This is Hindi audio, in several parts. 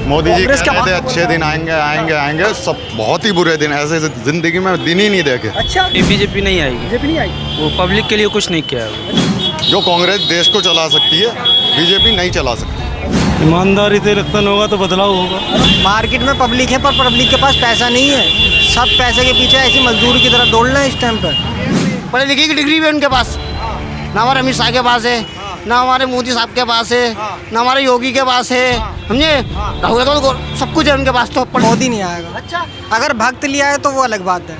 मोदी जी कह रहे थे अच्छे दिन आएंगे आएंगे आएंगे, सब बहुत ही बुरे दिन, ऐसे जिंदगी में दिन ही नहीं देखे। अच्छा, बीजेपी नहीं आएगी। बीजेपी नहीं आई। वो पब्लिक के लिए कुछ नहीं किया है। जो कांग्रेस देश को चला सकती है, बीजेपी नहीं चला सकती। ईमानदारी से इलेक्शन होगा तो बदलाव होगा। मार्केट में पब्लिक है पर पब्लिक के पास पैसा नहीं है, सब पैसे के पीछे ऐसी मजदूर की तरह दौड़ रहे हैं इस टाइम पर। पढ़े लिखे की डिग्री भी है उनके पास, ना हमारे अमित शाह के पास है, ना हमारे मोदी साहब के पास है, ना हमारे योगी के पास है, समझे। राहुल तो सब कुछ है उनके पास, तो मोदी नहीं आएगा। अच्छा, अगर भक्त लिया है तो वो अलग बात है।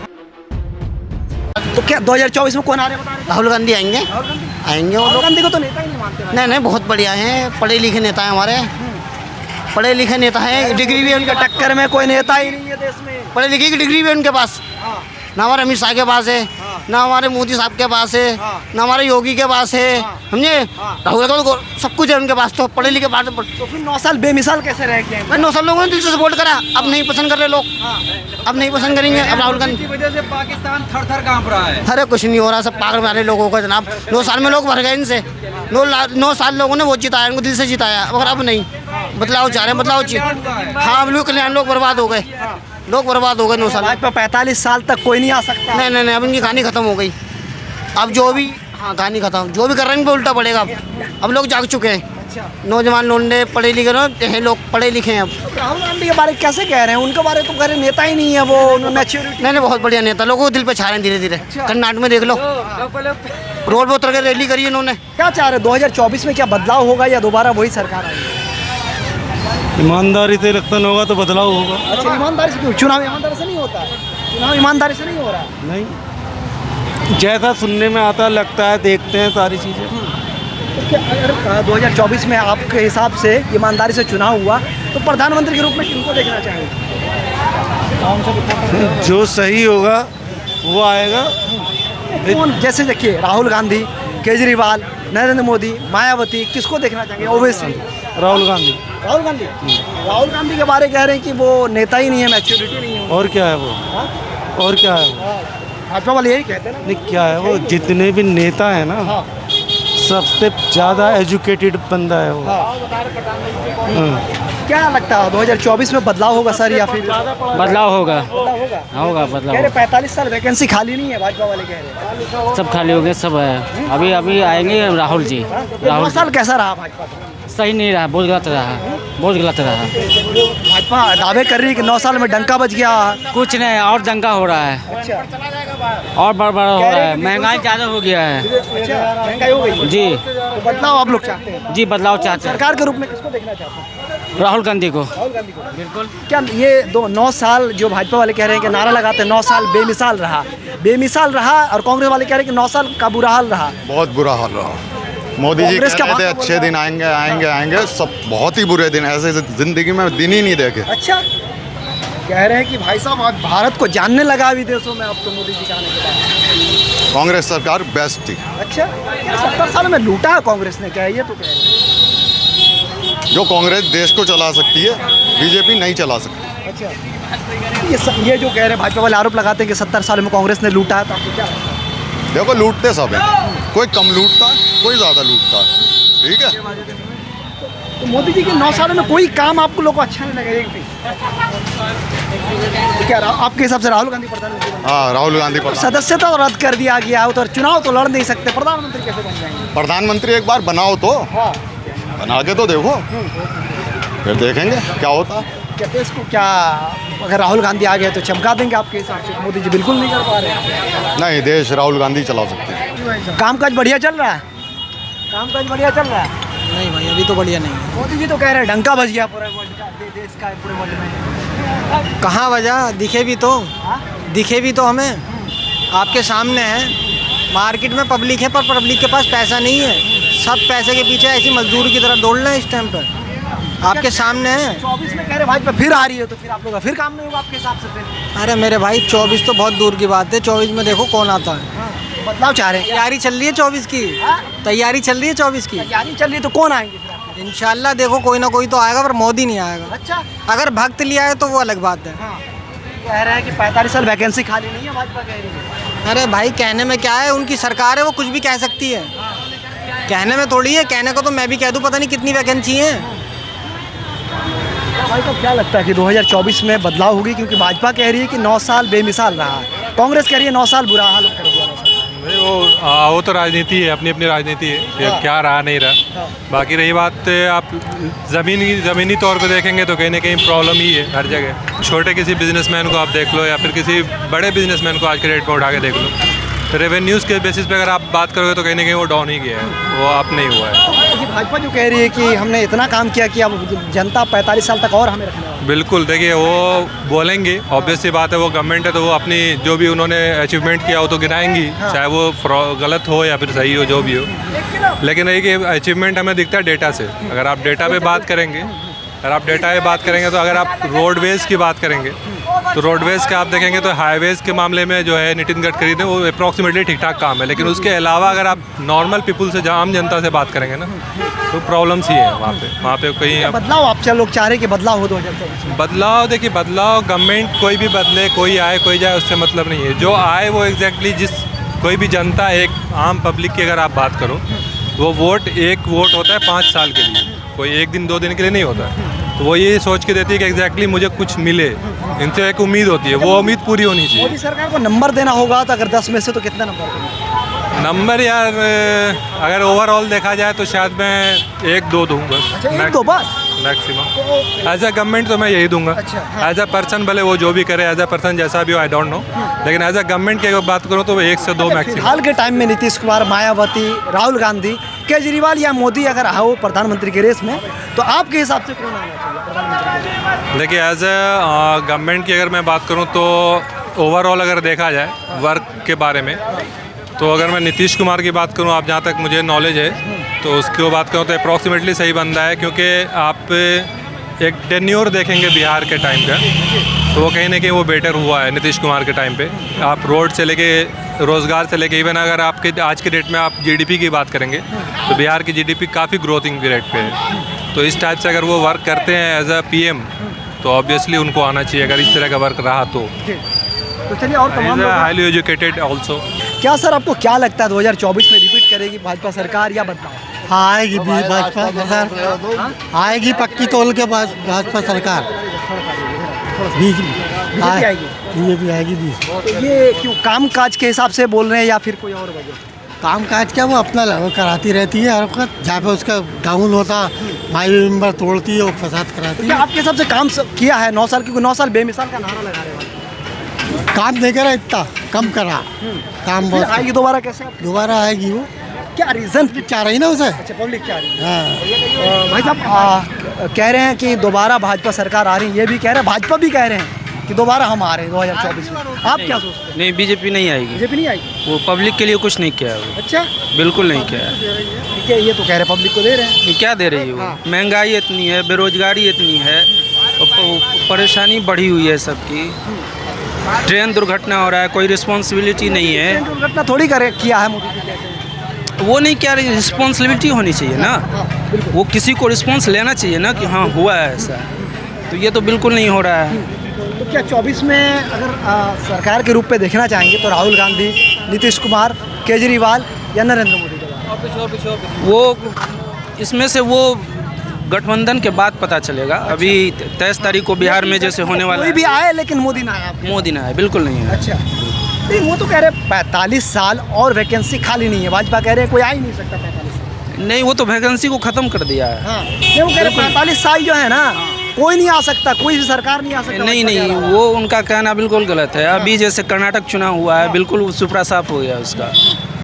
तो क्या 2024 में कौन आ रहे हैं बता रहे? राहुल गांधी आएंगे, आएंगे वो राहुल लोग। गांधी को तो नेता ही नहीं मानते। नहीं नहीं, बहुत बढ़िया हैं, पढ़े लिखे नेता हैं हमारे, पढ़े लिखे नेता हैं, डिग्री भी है उनका। टक्कर में कोई नेता ही नहीं है देश में। पढ़े लिखे की डिग्री भी है उनके पास, ना हमारे अमित शाह के पास है, ना हमारे मोदी साहब के पास है, ना हमारे योगी के पास है, समझे। राहुल तो सब कुछ है उनके पास, तो पढ़े लिखे बात। तो फिर 9 साल बेमिसाल कैसे रह गए? मैं 9 साल लोगों ने दिल से सपोर्ट करा, अब नहीं पसंद कर रहे लोग, अब नहीं पसंद करेंगे अब राहुल गांधी की वजह से पाकिस्तान थर-थर कांप रहा है। अरे कुछ नहीं हो रहा, सब पागल मारे लोगों को जनाब। 9 साल में लोग भर गए इनसे, 9 साल लोगों ने वोट जिताया, इनको दिल से जिताया, मगर अब नहीं, बदलाव चाह रहे हैं, बदलाव चाहिए। हाँ, लोग कल्याण, लोग बर्बाद हो गए, लोग बर्बाद हो गए 9 साल। भाजपा 45 साल तक कोई नहीं आ सकता। नहीं नहीं नहीं, अब इनकी कहानी खत्म हो गई। अब जो भी, हाँ कहानी खत्म, जो भी कर रहे हैं इनको उल्टा पड़ेगा। अब लोग जाग चुके हैं, नौजवान लोंडे पढ़े लिखे हैं, लोग पढ़े लिखे हैं। अब राहुल गांधी के बारे में कैसे कह रहे हैं? उनके बारे में तो कह रहे हैं नेता ही नहीं है वो, मैच्योरिटी। नहीं नहीं, बहुत बढ़िया नेता, लोगों को दिल पे छा रहे हैं धीरे धीरे। कर्नाटक में देख लो, रोड पर उतर के रैली करी इन्होंने। क्या चाह रहे 2024 में? क्या बदलाव होगा या दोबारा वही सरकार आएगी? ईमानदारी से इलेक्शन होगा तो बदलाव होगा। अच्छा, ईमानदारी से क्यों? चुनाव ईमानदारी से नहीं होता है, चुनाव ईमानदारी से नहीं हो रहा है। नहीं, जैसा सुनने में आता लगता है, देखते हैं सारी चीज़ें। तो क्या अगर 2024 में आपके हिसाब से ईमानदारी से चुनाव हुआ तो प्रधानमंत्री के रूप में किनको देखना चाहेंगे? जो सही होगा वो आएगा। कौन? जैसे देखिए, राहुल गांधी, केजरीवाल, नरेंद्र मोदी, मायावती, किसको देखना चाहेंगे? ओवैसी, राहुल गांधी। राहुल गांधी। राहुल गांधी के बारे कह रहे हैं कि वो नेता ही नहीं है, मैच्योरिटी नहीं है। और क्या है वो? और क्या है वो? भाजपा वाले यही कहते हैं ना। नहीं, क्या है वो? जितने भी नेता है ना, सबसे ज़्यादा एजुकेटेड बंदा है वो। क्या लगता है 2024 में बदलाव होगा सर, या फिर बदलाव होगा। होगा? बदलाव कह रहे 45 साल वैकेंसी खाली नहीं है, भाजपा वाले कह रहे हैं। सब खाली हो गए, सब है। अभी आएंगे राहुल जी। 9 साल कैसा रहा भाजपा का? सही नहीं रहा, बहुत गलत रहा, बहुत गलत रहा। भाजपा दावे कर रही है कि 9 साल में डंका बज गया। कुछ नहीं, और दंगा हो रहा है, अच्छा, और बड़ा हो रहा है, महंगाई ज़्यादा हो गया है। अच्छा, महंगाई हो गई जी, तो बदलाव आप लोग चाहते हैं? जी बदलाव चाहते हैं। सरकार के रूप में किसको देखना चाहते हैं? राहुल गांधी को। राहुल गांधी को। बिल्कुल। क्या ये 9 साल जो भाजपा वाले कह रहे हैं कि नारा लगाते हैं 9 साल बेमिसाल रहा, और कांग्रेस वाले कह रहे हैं कि 9 साल का बुरा हाल रहा? बहुत बुरा हाल रहा। मोदी जी कह रहे थे अच्छे दिन आएंगे आएंगे आएंगे, सब बहुत ही बुरे दिन, ऐसे जिंदगी में दिन ही नहीं देखे। अच्छा, कह रहे हैं कि भाई साहब आज भारत को जानने लगा विदेशों में, अब तो मोदी जी के आने के बाद। कांग्रेस सरकार बेस्ट थी। अच्छा, 70 साल में लूटा है कांग्रेस ने, क्या है ये? तो कह रहे हैं जो कांग्रेस देश को चला सकती है, बीजेपी नहीं चला सकती। अच्छा, ये जो कह रहे हैं भाजपा वाले आरोप लगाते हैं कि 70 साल में कांग्रेस ने लूटा है, तो आपको क्या लगता है? देखो, लूटते सब है, कोई कम लूटता है, कोई ज़्यादा लूटता है, ठीक है। तो मोदी जी के 9 सालों में कोई काम आपको लोगों को अच्छा नहीं लगा? एक भी? तो क्या आपके हिसाब से राहुल गांधी प्रधानमंत्री? हाँ, राहुल गांधी सदस्यता रद्द कर दिया गया, तो चुनाव तो लड़ नहीं सकते, प्रधानमंत्री कैसे बन जाएंगे? प्रधानमंत्री एक बार बनाओ तो, बना के तो देखो, फिर देखेंगे क्या होता है। क्या देश को, क्या अगर राहुल गांधी आ गए तो चमका देंगे आपके हिसाब से? मोदी जी बिल्कुल नहीं कर पा रहे। नहीं, देश राहुल गांधी चला सकते हैं। कामकाज बढ़िया चल रहा है? कामकाज बढ़िया चल रहा है? नहीं भाई, अभी तो बढ़िया नहीं है। मोदी जी तो कह रहे हैं डंका बज गया पूरे वर्ल्ड का, देश का, पूरे वर्ल्ड में। कहाँ वजह दिखे भी तो हमें आपके सामने है। मार्केट में पब्लिक है पर पब्लिक के पास पैसा नहीं है, सब पैसे के पीछे ऐसी मजदूर की तरह दौड़ रहे हैं इस टाइम पर, आपके सामने है। 24 में कह रहे भाजपा फिर आ रही है, तो फिर आप लोग का फिर काम नहीं होगा आपके हिसाब से? फिर अरे मेरे भाई, 24 तो बहुत दूर की बात है, 24 में देखो कौन आता है। बदलाव चाह रहे हैं? तैयारी चल रही है 24 की, तैयारी चल रही है 24 की। तैयारी चल रही है, तो कौन आएंगे फिर आपके? इंशाल्लाह देखो कोई ना कोई तो आएगा, पर मोदी नहीं आएगा। अच्छा, अगर भक्त लिया है तो वो अलग बात है। कह रहे हैं कि 45 साल वैकेंसी खाली नहीं है, भाजपा कह रही है। अरे भाई, कहने में क्या है, उनकी सरकार है, वो कुछ भी कह सकती है, कहने में थोड़ी है। कहने को तो मैं भी कह दूं, पता नहीं कितनी वैकेंसी है। भाई को क्या लगता है कि 2024 में बदलाव होगी, क्योंकि भाजपा कह रही है कि 9 साल बेमिसाल रहा है, कांग्रेस कह रही है 9 साल बुरा हाल कर दिया 9 साल। नहीं, वो तो राजनीति है, अपनी अपनी राजनीति है, ये क्या रहा नहीं रहा। बाकी रही बात आप ज़मीनी तौर पे देखेंगे तो कहीं ना कहीं प्रॉब्लम ही है हर जगह। छोटे किसी बिजनेसमैन को आप देख लो या फिर किसी बड़े बिजनेसमैन को आज के डेट में उठा के देख लो, तो रेवेन्यूज़ के बेसिस पे अगर आप बात करोगे तो कहीं ना कहीं वो डाउन ही गया है, वो अप नहीं हुआ है। ये भाजपा जो कह रही है कि हमने इतना काम किया कि अब जनता 45 साल तक और हमें रखने वाला है। बिल्कुल, देखिए वो बोलेंगे, ऑब्वियस सी बात है, वो गवर्नमेंट है तो वो अपनी जो भी उन्होंने अचीवमेंट किया वो तो गिनाएंगी, चाहे वो गलत हो या फिर सही हो, जो भी हो। लेकिन ये कि अचीवमेंट हमें दिखता है डेटा से। अगर आप डेटा पे बात करेंगे तो अगर आप रोडवेज़ की बात करेंगे तो रोडवेज़ के आप देखेंगे तो हाईवेज़ के मामले में जो है नितिन गडकरी ने वो अप्रॉक्सीमेटली ठीक ठाक काम है। लेकिन उसके अलावा अगर आप नॉर्मल पीपल से, आम जनता से बात करेंगे ना, तो प्रॉब्लम्स ही है वहाँ पे कहीं बदलाव आप लोग चाह रहे हैं कि बदलाव हो 2024 में? बदलाव, देखिए बदलाव गवर्नमेंट कोई भी बदले, कोई आए कोई जाए, उससे मतलब नहीं है। जो आए वो एग्जैक्टली कोई भी जनता, एक आम पब्लिक की अगर आप बात करो, वो एक वोट होता है 5 साल के लिए, कोई 1 दिन 2 दिन के लिए नहीं होता है। तो वो ये सोच के देती है कि एग्जैक्टली मुझे कुछ मिले, इनसे एक उम्मीद होती है, वो उम्मीद पूरी होनी चाहिए। मोदी सरकार को नंबर देना होगा तो अगर 10 में से तो कितना नंबर देंगे? नंबर यार अगर ओवरऑल देखा जाए तो शायद मैं 1-2 दूँ बस। अच्छा, 1-2 बस मैक्सिमम। एज अ गवर्नमेंट तो मैं यही दूंगा। एज अ पर्सन भले वो जो भी करे, एज अ पर्सन जैसा भी हो, आई डोंट नो, लेकिन एज अ गवर्नमेंट की अगर बात करूँ तो 1 से 2 मैक्सिमम। हाल के टाइम में नीतीश कुमार, मायावती, राहुल गांधी, केजरीवाल या मोदी अगर आओ प्रधानमंत्री के रेस में, तो आपके हिसाब से कौन आना चाहिए प्रधानमंत्री के रेस में? देखिए एज अ गवर्नमेंट की अगर मैं बात करूँ तो ओवरऑल अगर देखा जाए वर्क के बारे में, तो अगर मैं नीतीश कुमार की बात करूं, आप जहां तक मुझे नॉलेज है तो उसकी बात करूं तो अप्रॉक्सीमेटली सही बंदा है, क्योंकि आप एक टेन्योर देखेंगे बिहार के टाइम का, तो वो कहीं ना कहीं वो बेटर हुआ है नीतीश कुमार के टाइम पे। आप रोड से लेके रोज़गार से लेके इवन अगर आपके आज के डेट में आप जीडीपी की बात करेंगे तो बिहार की जीडीपी काफ़ी ग्रोथिंग रेट पे है। तो इस टाइप से अगर वो वर्क करते हैं एज अ पीएम तो ऑब्वियसली उनको आना चाहिए, अगर इस तरह का वर्क रहा तो चलिए और तमाम लोग हाईली एजुकेटेड ऑल्सो। क्या सर आपको क्या लगता है 2024 में रिपीट करेगी भाजपा सरकार या बदलाव? आएगी भी भाजपा सरकार, आएगी पक्की तौल के बाद भाजपा सरकार बीच में बीजेपी आएगी? ये भी आएगी बीच। तो ये क्यों, काम काज के हिसाब से बोल रहे हैं या फिर कोई और वजह? काम काज क्या, वो अपना कराती रहती है हर वक्त, जहाँ पे उसका डाउन होता भाई मेंबर तोड़ती है, वो फसाद कराती क्या है। आपके हिसाब से काम किया है 9 साल? क्योंकि 9 साल बेमिसाल का नारा लगा रहे हैं। काम नहीं करा, इतना कम करा काम, फिर बहुत आएगी दोबारा कैसे? दोबारा आएगी वो, क्या रीजन चाह रही ना उसे। अच्छा, पब्लिक क्या रही है? हाँ, भाई साहब कह रहे हैं कि दोबारा भाजपा सरकार आ रही है, ये भी कह रहे हैं, भाजपा भी कह रहे हैं कि दोबारा हम आ रहे हैं 2024 में। आप क्या सोचते हैं? नहीं, बीजेपी नहीं आएगी, बीजेपी नहीं आएगी? वो पब्लिक के लिए कुछ नहीं किया है वो, अच्छा, बिल्कुल नहीं किया है। ठीक है, ये तो कह रहे पब्लिक को दे रहे हैं। ये क्या दे रही है वो? महंगाई इतनी है, बेरोजगारी इतनी है, परेशानी बढ़ी हुई है सबकी, ट्रेन दुर्घटना हो रहा है, कोई रिस्पॉन्सिबिलिटी नहीं है। ट्रेन दुर्घटना थोड़ी करे किया है मोदी जी कहते हैं। वो नहीं क्या, रिस्पॉन्सिबिलिटी होनी चाहिए ना, वो किसी को रिस्पॉन्स लेना चाहिए ना कि हाँ हुआ है ऐसा, तो ये तो बिल्कुल नहीं हो रहा है। तो क्या 24 में अगर सरकार के रूप में देखना चाहेंगे तो राहुल गांधी, नीतीश कुमार, केजरीवाल या नरेंद्र मोदी के बाद? वो इसमें से वो गठबंधन के बाद पता चलेगा। अभी 23 तारीख को बिहार में जैसे होने वाला कोई भी आए लेकिन मोदी ना आया। मोदी ना है, बिल्कुल नहीं है। अच्छा, नहीं वो तो कह रहे 45 साल और वैकेंसी खाली नहीं है, भाजपा कह रहे हैं कोई आ ही नहीं सकता 45 साल। नहीं, वो तो वैकेंसी को ख़त्म कर दिया है। हाँ, नहीं वो कह रहे 45 साल जो है ना, कोई नहीं आ सकता, कोई भी सरकार नहीं आ सकता। नहीं, वो उनका कहना बिल्कुल गलत है। अभी जैसे कर्नाटक चुनाव हुआ है, बिल्कुल सुपरा साफ हो गया उसका।